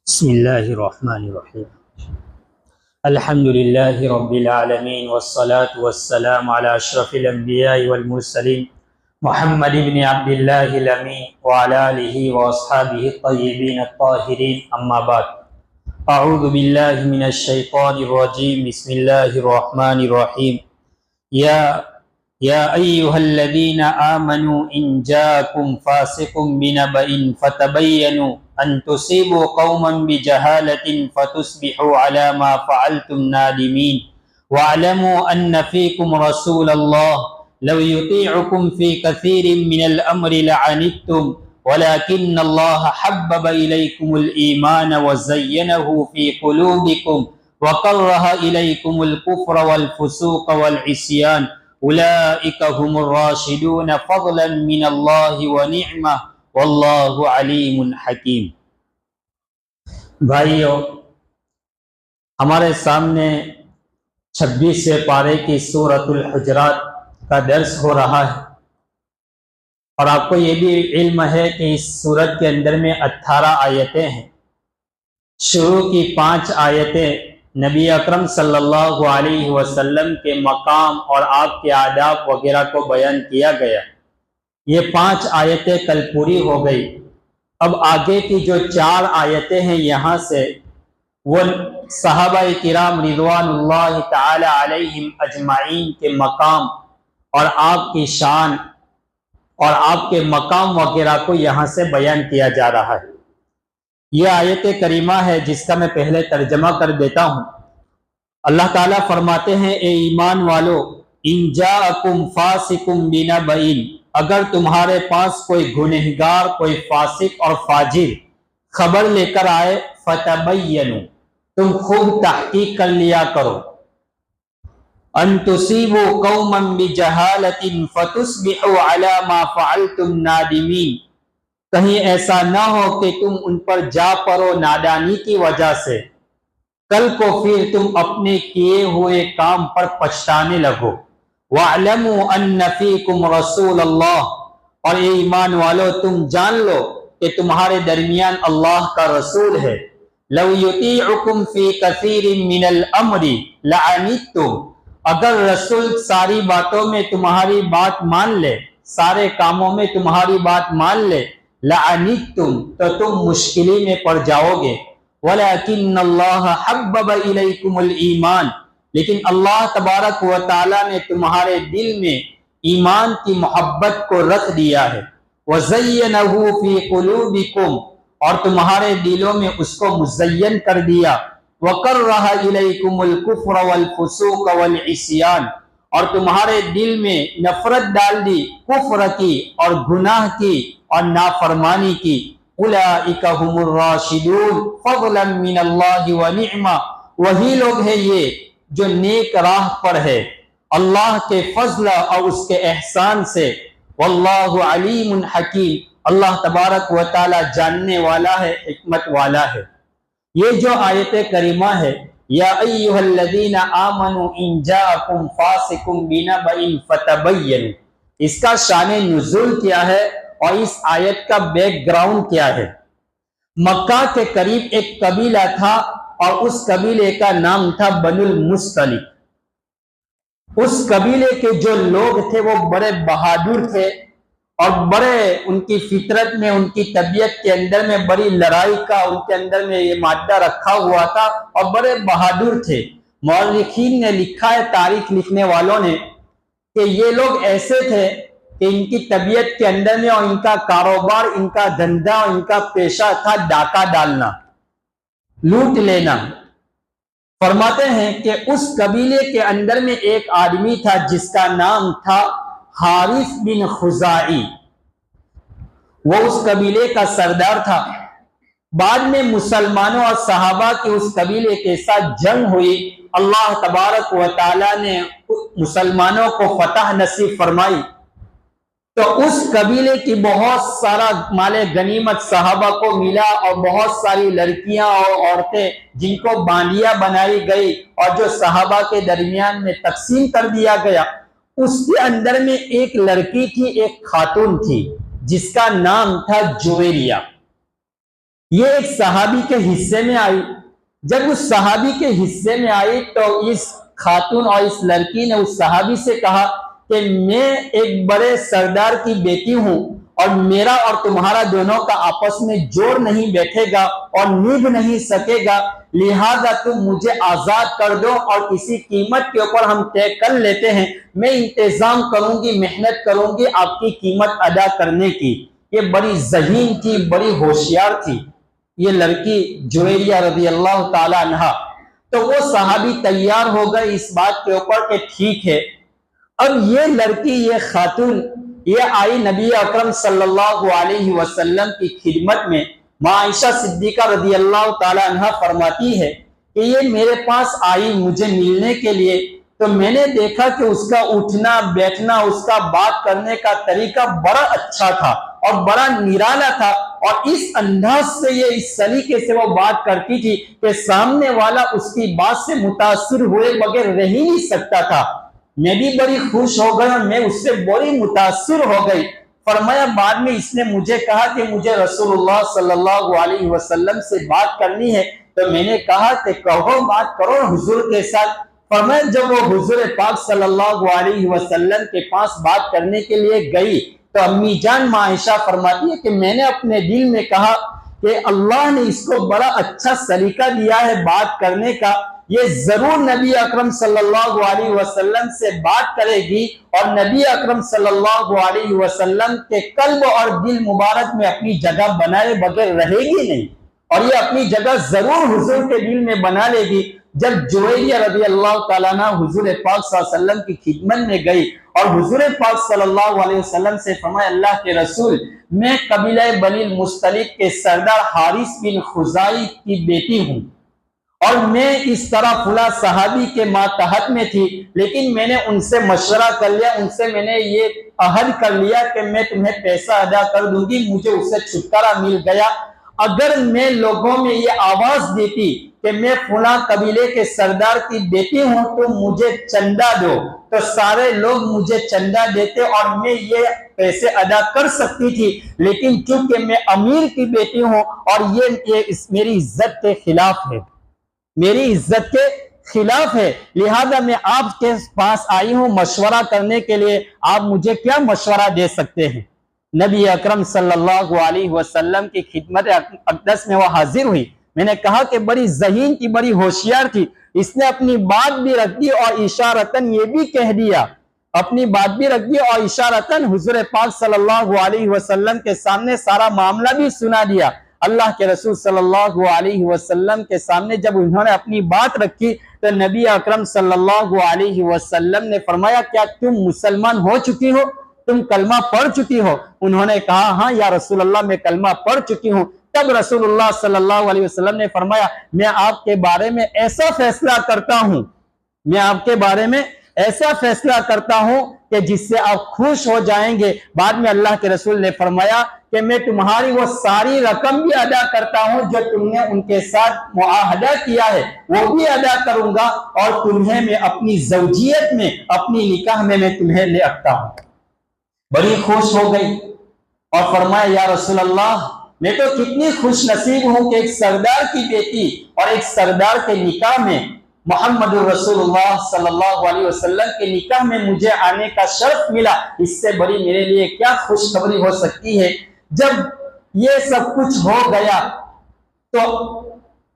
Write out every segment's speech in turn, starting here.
बिस्मिल्लाहिर्रहमानिर्रहीम। अल्हम्दुलिल्लाहि रब्बिल आलमीन वस्सलातु वस्सलामु अला अशरफिल अंबिया'i वल मुरसलीन मुहम्मद इब्न अब्दिल्लाहिल अमीन व अला आलिहि व अस्हाबिहि अत्तय्यिबीन अत्ताहिरीन, अम्मा बाद। अऊज़ु बिल्लाहि मिनश शैतानिर रजीम। बिस्मिल्लाहिर्रहमानिर्रहीम। या या अय्युहल्लज़ीना आमनू इन जाअकुम फासिकुम बिनबइन फतबय्यनु अन तुसीबू कौमन बिजहालतिन फतुस्बिहू अला मा फ़अलतुम नादिमीन वअलमू अन्न फ़ीकुम रसूलल्लाह लव युतीउकुम फ़ी कसीरिन मिनल अम्रि लअनित्तुम वलाकिन्नल्लाह हब्बब इलैकुमुल ईमान वज़य्यनहू फ़ी क़ुलूबिकुम वकर्रह इलैकुमुल कुफ्र वल फ़ुसूक़ वल इस्यान उलाइका हुमुर राशिदून फ़ज़लन मिनल्लाहि व निअमह वल्लाहु अलीमुन हकीम। भाइयों, हमारे सामने 26 पारे की सूरतुल हुजरात का दर्स हो रहा है और आपको ये भी इल्म है कि इस सूरत के अंदर में 18 आयतें हैं। शुरू की 5 आयतें नबी अकरम सल्लल्लाहु अलैहि वसल्लम के मकाम और आपके आदाब वगैरह को बयान किया गया। ये 5 आयतें कल पूरी हो गई। अब आगे की जो 4 आयतें हैं, यहाँ से वो सहाबाए किराम रिज़वानुल्लाहि ताला अलैहिम अजमाइन के मकाम और आपकी शान और आपके मकाम वगैरह को यहाँ से बयान किया जा रहा है। यह आयत करीमा है जिसका मैं पहले तर्जमा कर देता हूँ। अल्लाह ताला फरमाते हैं, ए ईमान वालो, इन जाअकुम फासिकुम बिनबइन, अगर तुम्हारे पास कोई गुनहगार, कोई फासिक और फाजिर खबर लेकर आए, फतबय्यनु, तुम खूब तहकीक कर लिया करो। अन तुसीबू कौमन बिजहालतिन फतुस्बिहू अला मा फ़अलतुम नादिमीन, कहीं ऐसा ना हो कि तुम उन पर जा पड़ो नादानी की वजह से, कल को फिर तुम अपने किए हुए काम पर पछताने लगो। वअलमू अन्न फ़ीकुम रसूलल्लाह, और ये ईमान वालों तुम जान लो कि तुम्हारे दरमियान अल्लाह का रसूल है। लव युतीउकुम फ़ी कसीरिन मिनल अम्रि लअनित्तुम, अगर रसूल सारी बातों में तुम्हारी बात मान ले, सारे कामों में तुम्हारी बात मान ले, लअनित्तुम, तो तुम मुश्किली में पड़ जाओगे। वलाकिन्नल्लाह हब्बब इलैकुमुल ईमान, लेकिन अल्लाह तबारक व ताला ने तुम्हारे दिल में ईमान की मोहब्बत को रख दिया है। वज़य्यनहू फ़ी क़ुलूबिकुम, और तुम्हारे दिलों में उसको मुज़य्यन कर दिया। वकर्रह इलैकुमुल कुफ्र वल फ़ुसूक़ वल इस्यान, और तुम्हारे दिल में नफरत डाल दी कुफ्र की और गुनाह की और नाफरमानी की। उलाइका हुमुर राशिदून फ़ज़लन मिनल्लाहि व निअमा, वही लोग हैं ये जो नेक राह पर है अल्लाह के फजल और उसके एहसान से। वल्लाहु अलीमुन हकीम, अल्लाह तबारक व ताला जानने वाला है, हिकमत वाला है। ये जो आयत करीमा है, या अय्युहल्लज़ीना आमनू इन जाअकुम फासिकुम बिनबइन फतबय्यनु, इसका शाने नुज़ूल क्या है और इस आयत का बैकग्राउंड क्या है। मक्का के करीब एक कबीला था और उस कबीले का नाम था बनुल मुस्तलिक। उस कबीले के जो लोग थे वो बड़े बहादुर थे और बड़े उनकी फितरत में, उनकी तबीयत के अंदर में बड़ी लड़ाई का उनके अंदर में ये मादा रखा हुआ था और बड़े बहादुर थे। मौलिकीन ने लिखा है, तारीख लिखने वालों ने, कि ये लोग ऐसे थे कि इनकी तबीयत के अंदर में और इनका कारोबार, इनका धंधा और इनका पेशा था डाका डालना, लूट लेना। फरमाते हैं कि उस कबीले के अंदर में एक आदमी था जिसका नाम था हारिस बिन खुजाई। वो उस कबीले का सरदार था। बाद में मुसलमानों और सहाबा की उस कबीले के साथ जंग हुई। अल्लाह तबारक व ताला ने मुसलमानों को फतह नसीब फरमाई, तो उस कबीले की बहुत सारा माले गनीमत सहाबा को मिला और बहुत सारी लड़कियां और औरतें जिनको बांदिया बनाई गई और जो सहाबा के दरमियान में तकसीम कर दिया गया। उसके अंदर में एक लड़की थी, एक खातून थी जिसका नाम था जुवेरिया। ये एक सहाबी के हिस्से में आई। जब उस सहाबी के हिस्से में आई तो इस खातून और इस लड़की ने उस सहाबी से कहा कि मैं एक बड़े सरदार की बेटी हूं और मेरा और तुम्हारा दोनों का आपस में जोड़ नहीं बैठेगा और निभ नहीं सकेगा, लिहाजा तुम मुझे आजाद कर दो और किसी कीमत के ऊपर हम तय कर लेते हैं। मैं इंतजाम करूंगी, मेहनत करूंगी आपकी कीमत अदा करने की। ये बड़ी ज़हीन थी, बड़ी होशियार थी ये लड़की जुवैरिया रज़ी अल्लाह ताला अन्हा। तो वो सहाबी तैयार हो गए इस बात के ऊपर कि ठीक है। अब ये लड़की, ये खातून, ये आई नबी अकरम सल्लल्लाहु अलैहि वसल्लम की खिदमत में। माँ आयशा सिद्दीका रज़ी अल्लाह ताला अन्हा फरमाती है कि ये मेरे पास आई मुझे मिलने के लिए, तो मैंने देखा कि उसका उठना बैठना, उसका बात करने का तरीका बड़ा अच्छा था और बड़ा निराला था। और इस अंदाज से ये, इस सलीके से वो बात करती थी कि सामने वाला उसकी बात से मुतासिर हुए बगैर रह ही नहीं सकता था। मैं भी बड़ी खुश हो गई और मैं उससे बड़ी मुतासिर हो गई। फरमाया बाद में इसने मुझे कहा कि मुझे रसूलुल्लाह सल्लल्लाहु अलैहि वसल्लम से बात करनी है। तो मैंने कहा कि कहो, बात करो हुजूर के साथ। फरमाया जब वो हुजूर पाक सल्लल्लाहु अलैहि वसल्लम के पास बात करने के लिए गई तो अम्मी जान माँ आयशा फरमाती है कि मैंने अपने दिल में कहा कि अल्लाह ने इसको बड़ा अच्छा सलीका दिया है बात करने का, ये जरूर नबी अकरम सल्लल्लाहु अलैहि वसल्लम से बात करेगी और नबी अकरम सल्लल्लाहु अलैहि वसल्लम के कल्ब और दिल मुबारक में अपनी जगह बनाए बगैर रहेगी नहीं और ये अपनी जगह जरूर हुजूर के दिल में बना लेगी। जब जुवैरिया रज़ी अल्लाह ताला अन्हा हुजूर पाक सल्लल्लाहु अलैहि वसल्लम की खिदमत में गई और हुजूर पाक सल्लल्लाहु अलैहि वसल्लम से फरमाया, अल्लाह के रसूल, मैं कबीला बनी मुस्तलिक के सरदार हारिस बिन खुजाई की बेटी हूं और मैं इस तरह फुला सहाबी के मातहत में थी, लेकिन मैंने उनसे मशवरा कर लिया, उनसे मैंने ये अहद कर लिया कि मैं तुम्हें पैसा अदा कर दूंगी, मुझे उससे छुटकारा मिल गया। अगर मैं लोगों में ये आवाज देती कि मैं फुला कबीले के सरदार की बेटी हूं तो मुझे चंदा दो, तो सारे लोग मुझे चंदा देते और मैं ये पैसे अदा कर सकती थी। लेकिन चूंकि मैं अमीर की बेटी हूं और ये मेरी इज्जत के खिलाफ है, मेरी इज्जत के खिलाफ है, लिहाजा मैं आपके पास आई हूं मशवरा करने के लिए। आप मुझे क्या मशवरा दे सकते हैं? नबी अकरम सल्लल्लाहु अलैहि वसल्लम की खिदमत अक़दस में वो हाजिर हुई। मैंने कहा कि बड़ी ज़हीन की, बड़ी होशियार थी। इसने अपनी बात भी रख दी और इशारतन ये भी कह दिया, अपनी बात भी रख दी और इशारतन हुजूर पाक सल्लल्लाहु अलैहि वसल्लम के सामने सारा मामला भी सुना दिया। अल्लाह के रसूल सल्लल्लाहु अलैहि वसल्लम के सामने जब उन्होंने अपनी बात रखी तो नबी अकरम सल्लल्लाहु अलैहि वसल्लम ने फरमाया, क्या तुम मुसलमान हो चुकी हो? तुम कलमा पढ़ चुकी हो? उन्होंने कहा, हाँ या रसूल अल्लाह, मैं कलमा पढ़ चुकी हूँ। तब रसूलुल्लाह सल्लल्लाहु अलैहि वसल्लम ने फरमाया, मैं आपके बारे में ऐसा फैसला करता हूं, मैं आपके बारे में ऐसा फैसला करता हूं कि जिससे आप खुश हो जाएंगे। बाद में अल्लाह के रसूल ने फरमाया कि मैं तुम्हारी वो सारी रकम भी अदा करता हूं जो तुमने उनके साथ मुआहदा किया है, वो भी अदा करूंगा और तुम्हें मैं अपनी ज़ौजियत में, अपनी निकाह में मैं तुम्हें ले आता हूं। बड़ी खुश हो गई और फरमाया, या रसूल अल्लाह, मैं तो कितनी खुश नसीब हूं कि एक सरदार की बेटी और एक सरदार के निकाह में, मोहम्मद रसूलुल्लाह सल्लल्लाहु अलैहि वसल्लम के निकाह में मुझे आने का शर्फ मिला। इससे बड़ी मेरे लिए क्या खुशखबरी हो सकती है। जब ये सब कुछ हो गया तो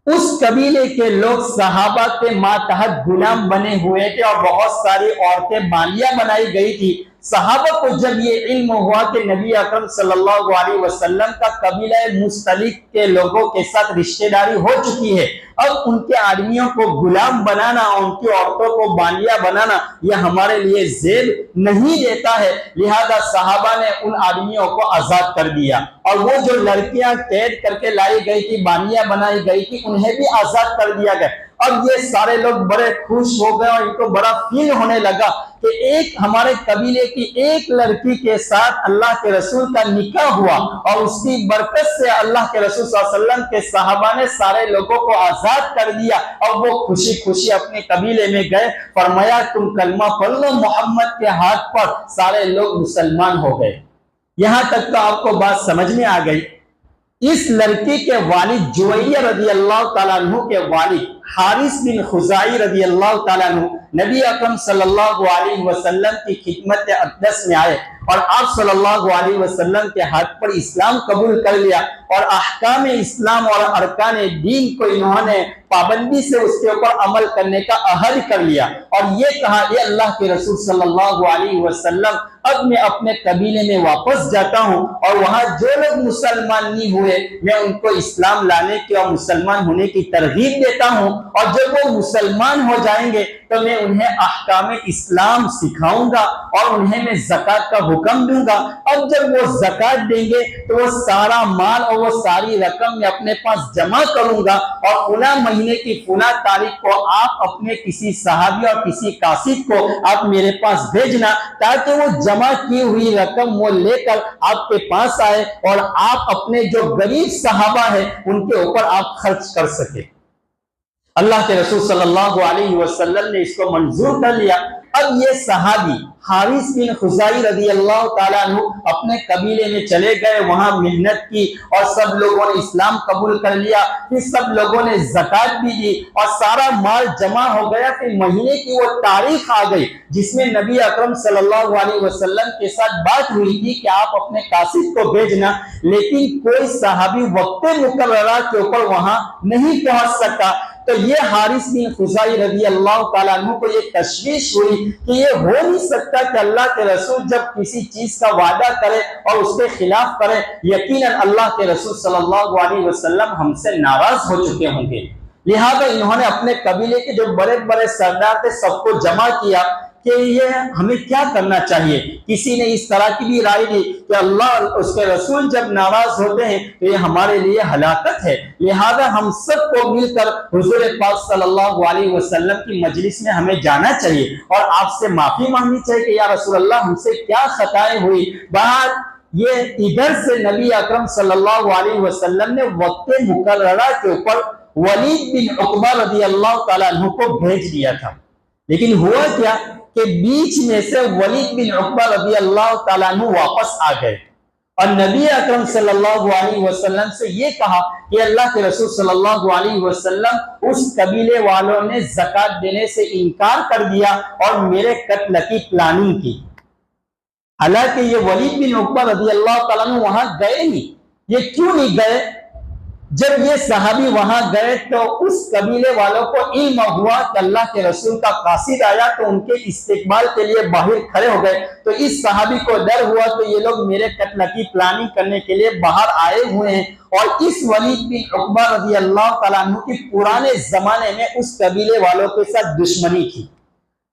उस कबीले के लोग सहाबा के मातहत गुलाम बने हुए थे और बहुत सारी औरतें बालियां बनाई गई थी। सहाबा को जब ये इल्म हुआ कि नबी अकरम सल्लल्लाहु अलैहि वसल्लम का कबीला मुस्तलिक के लोगों के साथ रिश्तेदारी हो चुकी है, अब उनके आदमियों को गुलाम बनाना और उनकी औरतों को बालियां बनाना यह हमारे लिए जेब नहीं देता है। लिहाजा सहाबा ने उन आदमियों को आजाद कर दिया और वो जो लड़कियां कैद करके लाई गई थी, बालियां बनाई गई थी, उन्हें भी आजाद कर दिया गया। अब ये सारे लोग बड़े खुश हो गए और इनको बड़ा फील होने लगा कि एक हमारे कबीले की एक लड़की के साथ अल्लाह के रसूल का निकाह हुआ और उसकी बरकत से अल्लाह के रसूल सल्लल्लाहु अलैहि वसल्लम के सहाबा ने सारे लोगों को आजाद कर दिया और वो खुशी खुशी अपने कबीले में गए। फरमाया, तुम कलमा पढ़ लो मोहम्मद के हाथ पर। सारे लोग मुसलमान हो गए। यहां तक तो आपको बात समझ में आ गई। इस लड़की के वालिद जुवैरिया रजी अल्लाह ताला अन्हु के वालिद हारिस बिन खुजाई रजी अल्लाह ताला अन्हु नबी अकरम सल्लल्लाहु अलैहि वसल्लम की खिदमत अक़दस में आए और आप सल्लल्लाहु अलैहि वसल्लम के हाथ पर इस्लाम कबूल कर लिया और अहकाम इस्लाम और अरकान दीन को इन्होंने पाबंदी से उसके ऊपर अमल करने का अहद कर लिया और ये कहा, ये अल्लाह के रसूल सल्लल्लाहु अलैहि वसल्लम, अब मैं अपने कबीले में वापस जाता हूँ और वहां जो लोग मुसलमान नहीं हुए मैं उनको इस्लाम लाने की और मुसलमान होने की तरगीब देता हूँ और जब वो मुसलमान हो जाएंगे तो मैं उन्हें अहकाम इस्लाम सिखाऊंगा और उन्हें मैं ज़कात का हुक्म दूंगा। अब जब वो ज़कात देंगे तो वो सारा माल और वो सारी रकम मैं अपने पास जमा करूंगा और फुला महीने की फुला तारीख को आप अपने किसी सहाबी और किसी कासिद को आप मेरे पास भेजना ताकि वो जमा की हुई रकम वो लेकर आपके पास आए और आप अपने जो गरीब सहाबा है उनके ऊपर आप खर्च कर सके। अल्लाह के रसूल सल्लल्लाहु अलैहि वसल्लम ने इसको मंजूर कर लिया। अब ये सहाबी हारिस बिन खुजाई रजी अल्लाह ताला अन्हु अपने कबीले में चले गए, वहां मेहनत की और सब लोगों ने इस्लाम कबूल कर लिया। फिर सब लोगों ने ज़कात भी दी और सारा माल जमा हो गया। फिर महीने की वो तारीख आ गई जिसमें नबी अकरम सल्लल्लाहु अलैहि वसल्लम के साथ बात हुई थी कि आप अपने कासिद को भेजना, लेकिन कोई सहाबी वक्त मुकर्ररा के ऊपर वहां नहीं पहुंच सका। तो ये हारिस बिन खुजाई रजी अल्लाह ताला अन्हु को ये तशवीश हुई कि ये हो नहीं सकता कि अल्लाह के रसूल जब किसी चीज का वादा करे और उसके खिलाफ करे, यकीनन अल्लाह के रसूल सल्लल्लाहु अलैहि वसल्लम हमसे नाराज हो चुके होंगे। लिहाजा इन्होंने अपने कबीले के जो बड़े बड़े सरदार थे सबको जमा किया कि ये हमें क्या करना चाहिए। किसी ने इस तरह की भी राय दी कि अल्लाह उसके रसूल जब नाराज होते हैं तो ये हमारे लिए हलाकत है, लिहाजा हम सबको मिलकर हुजूर पाक सल्लल्लाहु अलैहि वसल्लम की मजलिस में हमें जाना चाहिए और आपसे माफी मांगनी चाहिए कि या रसूल अल्लाह हमसे क्या खताएं हुई। बात ये इधर से नबी अकरम सल्लल्लाहु अलैहि वसल्लम ने वक्त मुकर्ररा के ऊपर वलीद बिन उक़बा रज़ी अल्लाह ताला अन्हु को भेज दिया था, लेकिन हुआ क्या कि बीच में से वलीद बिन उक़बा रज़ी अल्लाह ताला अन्हु वापस आ गए और नबी अकरम सल्लल्लाहु अलैहि वसल्लम से ये कहा कि अल्लाह के रसूल सल्लल्लाहु अलैहि वसल्लम उस कबीले वालों ने ज़कात देने से इनकार कर दिया और मेरे कत्ल की प्लानिंग की। हालांकि ये वलीद बिन उक़बा रज़ी अल्लाह ताला अन्हु वहां गए नहीं। ये क्यों नहीं गए? जब ये सहाबी वहां गए तो उस कबीले वालों को इल्म हुआ कि अल्लाह के रसूल का कासिद आया, तो उनके इस्तेकबाल के लिए बाहर खड़े हो गए। तो इस सहाबी को डर हुआ कि ये लोग मेरे कत्ल की प्लानिंग करने के लिए बाहर आए हुए हैं और इस वलीद बिन उक़बा रज़ी अल्लाह ताला अन्हु की पुराने जमाने में उस कबीले वालों के साथ दुश्मनी थी।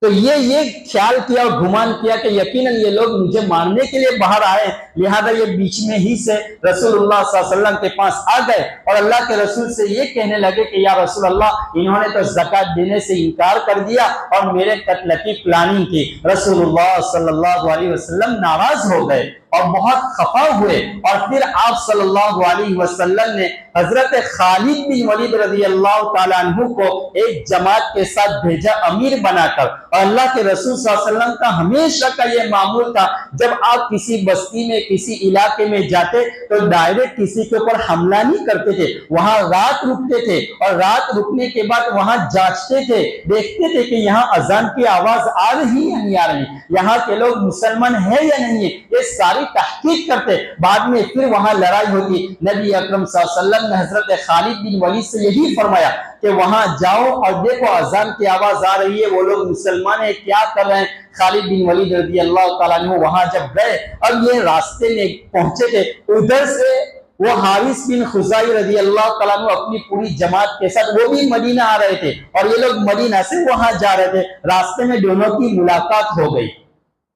तो ये ख्याल किया और गुमान किया कि यकीनन ये लोग मुझे मारने के लिए बाहर आए, लिहाजा ये बीच में ही से रसूलुल्लाह सल्लल्लाहु अलैहि वसल्लम के पास आ गए और अल्लाह के रसूल से ये कहने लगे कि या रसूल अल्लाह, इन्होंने तो ज़कात देने से इनकार कर दिया और मेरे कत्ल की प्लानिंग की। रसूलुल्लाह सल्लल्लाहु अलैहि वसल्लम नाराज हो गए और बहुत खफा हुए और फिर आप सल्लल्लाहु अलैहि वसल्लम ने हजरत खालिद बिन वलीद रज़ी अल्लाह ताला अन्हु को एक जमात के साथ भेजा अमीर बनाकर। और अल्लाह के रसूल सल्लल्लाहु अलैहि वसल्लम का हमेशा का ये मामूल था, जब आप किसी बस्ती में किसी इलाके में जाते तो डायरेक्ट किसी के ऊपर हमला नहीं करते थे, वहां रात रुकते थे और रात रुकने के बाद वहां जांचते थे, देखते थे कि यहाँ अजान की आवाज आ रही या नहीं आ रही, यहाँ के लोग मुसलमान है या नहीं है, ये सारी तहकीक करते। बाद में फिर वहां लड़ाई होती। नबी अकरम सल्लल्लाहु अलैहि वसल्लम ने हजरत खालिद बिन वलीद से यही फरमाया कि वहां जाओ और देखो अजान की आवाज आ रही है, वो लोग मुसलमान है, क्या कर रहे हैं। खालिद बिन वलीद रज़ी अल्लाह ताला अन्हु वहां जब गए, अब ये रास्ते में पहुंचे थे, उधर से वो हारिस बिन खुजाई रज़ी अल्लाह ताला अन्हु अपनी पूरी जमात के साथ वो भी मदीना आ रहे थे और ये लोग मदीना से वहां जा रहे थे। रास्ते में दोनों की मुलाकात हो गई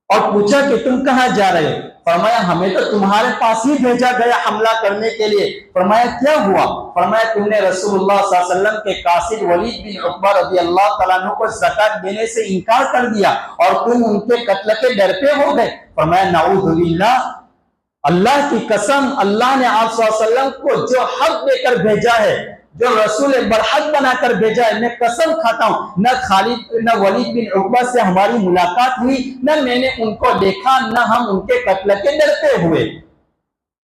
और पूछा कि तुम कहां जा रहे हो? फरमाया हमें तो तुम्हारे पास ही भेजा गया हमला करने के लिए। फरमाया क्या हुआ? फरमाया तुमने रसूलुल्लाह सल्लल्लाहु अलैहि वसल्लम के कासिद वलीद बिन उक़बा रज़ी अल्लाह ताला अन्हु को ज़कात देने से इनकार कर दिया और तुम उनके कत्ल के डर पे हो गए। फरमाया नाऊज़ु बिल्लाह, अल्लाह की कसम, अल्लाह ने आप सल्लल्लाहु अलैहि वसल्लम को जो हक देकर भेजा है, जो रसूल बरहक बनाकर भेजा है, मैं कसम खाता हूं न खालिद न वलीद बिन उक़बा से हमारी मुलाकात हुई, न मैंने उनको देखा, न हम उनके कत्ल के डरते हुए।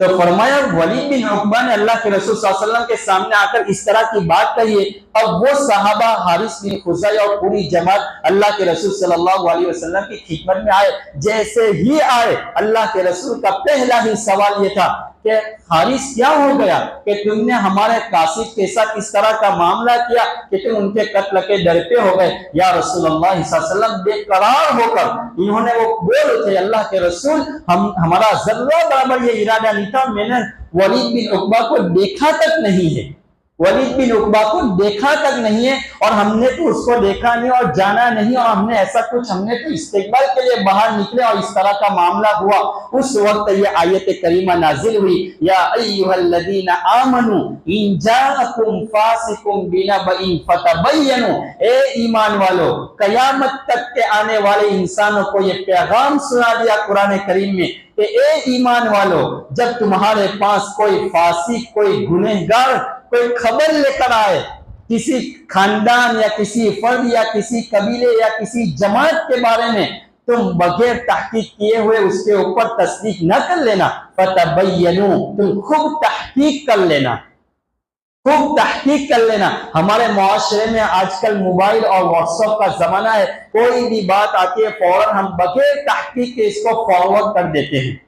तो फरमाया वलीद बिन उकबा ने अल्लाह के रसूल सल्लल्लाहु अलैहि वसल्लम के सामने आकर इस तरह की बात कही है। अब वो सहाबा हारिस बिन खुज़ाई और पूरी जमात अल्लाह के रसूल सल्लल्लाहु अलैहि वसल्लम की खिदमत में आए। जैसे ही आए अल्लाह के रसूल का पहला ही सवाल ये था कि हारिस क्या हो गया कि तुमने हमारे कासिद के साथ इस तरह का मामला किया कि तुम उनके कत्ल के डर पे हो गए। या रसूलुल्लाह सल्लल्लाहु अलैहि वसल्लम बेकरार होकर इन्होंने वो बोल उठे, अल्लाह के रसूल हमारा जर्रा बराबर ये इरादा नहीं था, मैंने वलीद बिन उकबा को देखा तक नहीं है, वलीद बिन उकबा को देखा तक नहीं है, और हमने तो उसको देखा नहीं और जाना नहीं, और हमने ऐसा कुछ, हमने तो इस्तेकबाल के लिए बाहर निकले और इस तरह का मामला हुआ। उस वक्त ये आयत करीमा नाजिल हुई, या अय्युहल्लज़ीना आमनू इन जाअकुम फासिकुम बिनबइन फतबय्यनु, ए ईमान वालों, कयामत तक के आने वाले इंसानों को ये पैगाम सुना दिया कुरान करीम में कि ए ईमान वालों, जब तुम्हारे पास कोई फासिक, कोई गुनहगार कोई खबर लेकर आए किसी खानदान या किसी फर्द या किसी कबीले या किसी जमात के बारे में, तुम बगैर तहकीक किए हुए उसके ऊपर तस्दीक न कर लेना। फतबय्यनु, तुम खूब तहकीक कर लेना, खूब तहकीक कर लेना। हमारे मुआशरे में आजकल मोबाइल और व्हाट्सएप का जमाना है, कोई भी बात आती है फौरन हम बगैर तहकीक के इसको फॉरवर्ड कर देते हैं।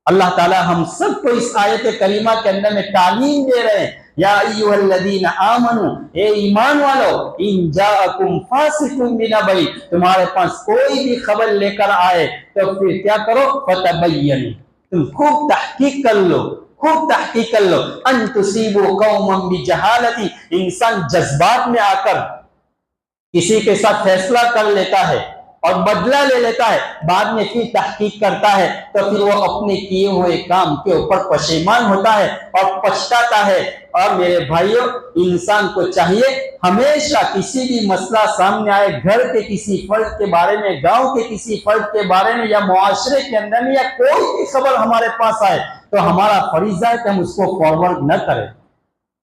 अल्लाह ताला हम सबको इस आयत करीमा के अंदर में तालीम दे रहे हैं, या अय्युहल्लज़ीना आमनू, ए ईमान वालों, इन जाअकुम फासिकुम बिनबइन, तुम्हारे पास कोई भी खबर लेकर आए तो फिर क्या करो, फतबय्यनु, तुम खूब तहकीक कर लो, खूब तहकीक कर लो। अन तुसीबू कौमन बिजहालती, इंसान जज्बात में आकर किसी के साथ फैसला कर लेता है और बदला ले लेता है, बाद में फिर तहकीक करता है तो फिर वो अपने किए हुए काम के ऊपर पशेमान होता है और पछताता है। और मेरे भाइयों, इंसान को चाहिए हमेशा किसी भी मसला सामने आए, घर के किसी फर्द के बारे में, गांव के किसी फर्द के बारे में, या मुआशरे के अंदर में, या कोई भी खबर हमारे पास आए तो हमारा फरीजा है कि हम उसको फॉरवर्ड न करें।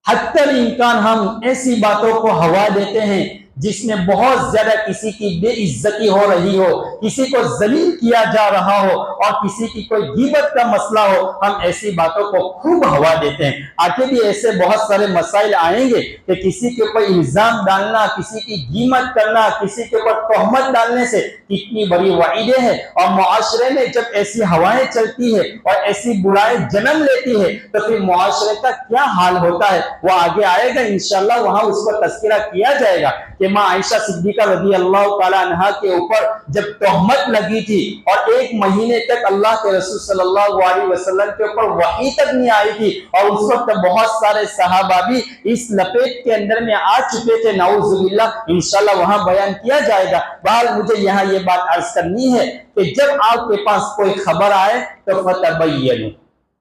हत्तर इम्कान हम ऐसी बातों को हवा देते हैं जिसमें बहुत ज्यादा किसी की बेइज्जती हो रही हो, किसी को जलील किया जा रहा हो और किसी की कोई गीबत का मसला हो, हम ऐसी बातों को खूब हवा देते हैं। आगे भी ऐसे बहुत सारे मसाइल आएंगे कि किसी के ऊपर इल्जाम डालना, किसी की गीमत करना, किसी के ऊपर तोहमत डालने से कितनी बड़ी वाइदें हैं। और मुआशरे में जब ऐसी हवाएं चलती है और ऐसी बुराई जन्म लेती है तो फिर मुआशरे का क्या हाल होता है वो आगे आएगा इंशाअल्लाह, वहां उसको तस्करा किया जाएगा कि माँ आयशा सिद्दीका रज़ी अल्लाह ताला अन्हा के ऊपर जब तोहमत लगी थी और 1 महीने तक अल्लाह के रसूल सल्लल्लाहु अलैहि वसल्लम के ऊपर वही तक नहीं आई थी, और उस वक्त बहुत सारे सहाबा भी इस लपेट के अंदर में आ चुके थे, नाउज़ुबिल्लाह, इंशाअल्लाह वहां बयान किया जाएगा। बहरहाल मुझे यहाँ ये बात अर्ज करनी है कि जब आपके पास कोई खबर आए तो फतबय्यनु,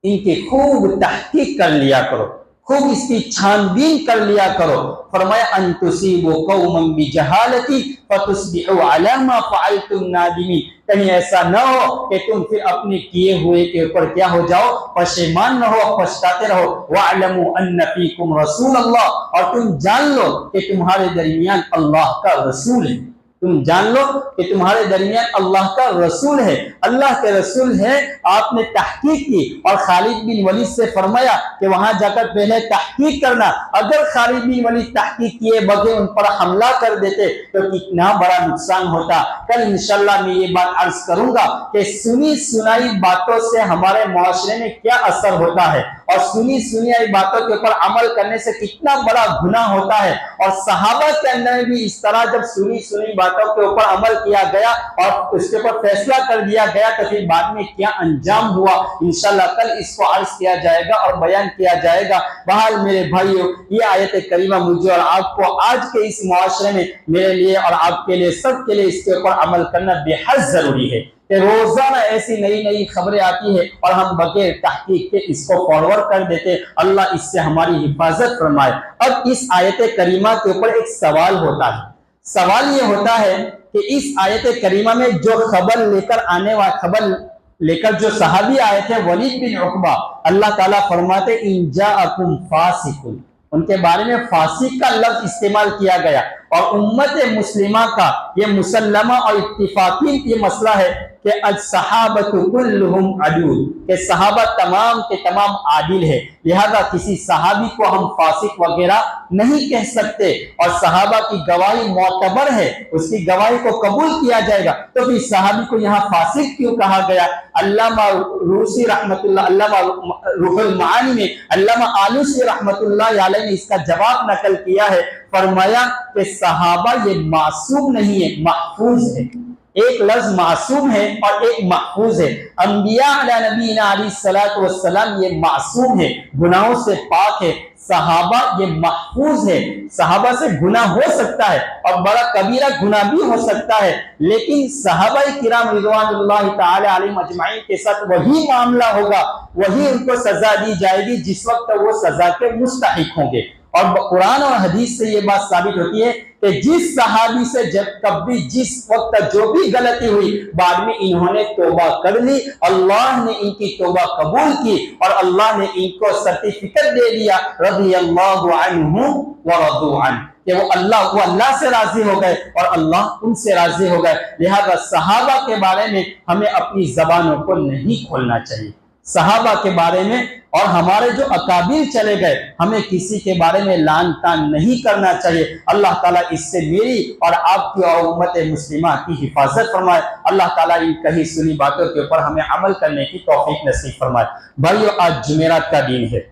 इनकी खूब तहकीक कर लिया करो, खूब इसकी छानबीन कर लिया करो। फरमाया अन तुसीबू कौमन बिजहालती फतुस्बिहू अला मा फअलतुम नादिमीन, कहीं ऐसा न हो कि तुम फिर अपने किए हुए के ऊपर क्या हो जाओ, पशेमान न हो, पछताते रहो। वअलमू अन्न फीकुम रसूलल्लाह, और तुम जान लो कि तुम्हारे दरमियान अल्लाह का रसूल है, तुम जान लो कि तुम्हारे दरमियान अल्लाह का रसूल है, अल्लाह के रसूल है। आपने तहकीक की और खालिद बिन वलीद से फरमाया कि वहां जाकर पहले तहकीक करना, अगर खालिद बिन वलीद तहकीक किए बगैर उन पर हमला कर देते तो कितना बड़ा नुकसान होता। कल इंशाअल्लाह मैं ये बात अर्ज करूंगा कि सुनी सुनाई बातों से हमारे मुआशरे में क्या असर होता है और सुनी सुनाई बातों के ऊपर अमल करने से कितना बड़ा गुनाह होता है। और सहाबा के अंदर भी इस तरह जब सुनी सुनी बातों के ऊपर अमल किया गया और उसके ऊपर फैसला कर दिया गया तो फिर बाद में क्या अंजाम हुआ, इंशाअल्लाह कल इसको अर्ज किया जाएगा और बयान किया जाएगा। बहरहाल मेरे भाइयों, ये आयत करीमा मुझे और आपको आज के इस मुआशरे में मेरे लिए और आपके लिए सबके लिए इसके ऊपर अमल करना बेहद जरूरी है कि रोजाना ऐसी नई नई खबरें आती है और हम बगैर तहकीक के इसको फॉरवर्ड कर देते। अल्लाह इससे हमारी हिफाजत फरमाए। अब इस आयत करीमा के ऊपर एक सवाल होता है, सवाल ये होता है कि इस आयत करीमा में जो खबर लेकर जो सहाबी आए थे वलीद बिन उकबा, अल्लाह ताला फरमाते इन जाअकुम फासिकुन, उनके बारे में फासिक का लफ्ज इस्तेमाल किया गया। और उम्मत मुस्लिमा का ये मुसल्लमा और इत्तिफाकी ये मसला है कि अस-सहाबतु कुल्लुहुम अदूल, के सहाबा तमाम के तमाम आदिल है, लिहाजा किसी सहाबी को हम फासिक वगैरह नहीं कह सकते, और सहाबा की गवाही मोतबर है, उसकी गवाही को कबूल किया जाएगा। तो फिर सहाबी को यहाँ फासिक क्यों कहा गया? अल्लामा रूसी रहमतुल्लाह, अल्लामा रूहुल मानी में अल्लामा आलूसी रहमतुल्लाह अलैह ने इसका जवाब नकल किया है, फरमाया कि सहाबा ये मासूम नहीं है, महफूज है। एक लफ्ज मासूम है और एक महफूज है। अंबिया अला नबीना अलैहिस्सलातु वस्सलाम ये मासूम है, गुनाहों से पाक है। सहाबा ये महफूज है, सहाबा से गुनाह हो सकता है और बड़ा कबीरा गुनाह भी हो सकता है, लेकिन सहाबा किराम रिज़वानुल्लाहि ताला अलैहिम अजमाइन के साथ वही मामला होगा, वही उनको सजा दी जाएगी जिस वक्त वो सजा के मुस्तहिक होंगे। और कुरान और हदीस से ये बात साबित होती है कि जिस सहाबी से जब कभी जिस वक्त जो भी गलती हुई, बाद में इन्होंने तौबा कर ली, अल्लाह ने इनकी तौबा कबूल की और अल्लाह ने इनको सर्टिफिकेट दे दिया, रज़ियल्लाहु अन्हु व रज़ू अन्हु, कि वो अल्लाह से राजी हो गए और अल्लाह उनसे राजी हो गए। लिहाजा सहाबा के बारे में हमें अपनी जबानों को नहीं खोलना चाहिए, सहाबा के बारे में और हमारे जो अकाबिर चले गए, हमें किसी के बारे में लान तान नहीं करना चाहिए। अल्लाह ताला इससे मेरी और आपकी और उम्मत मुस्लिमा की हिफाजत फरमाए। अल्लाह ताला इन कही सुनी बातों के ऊपर हमें अमल करने की तौफीक नसीब फरमाए। भाइयों, आज जुमेरात का दिन है।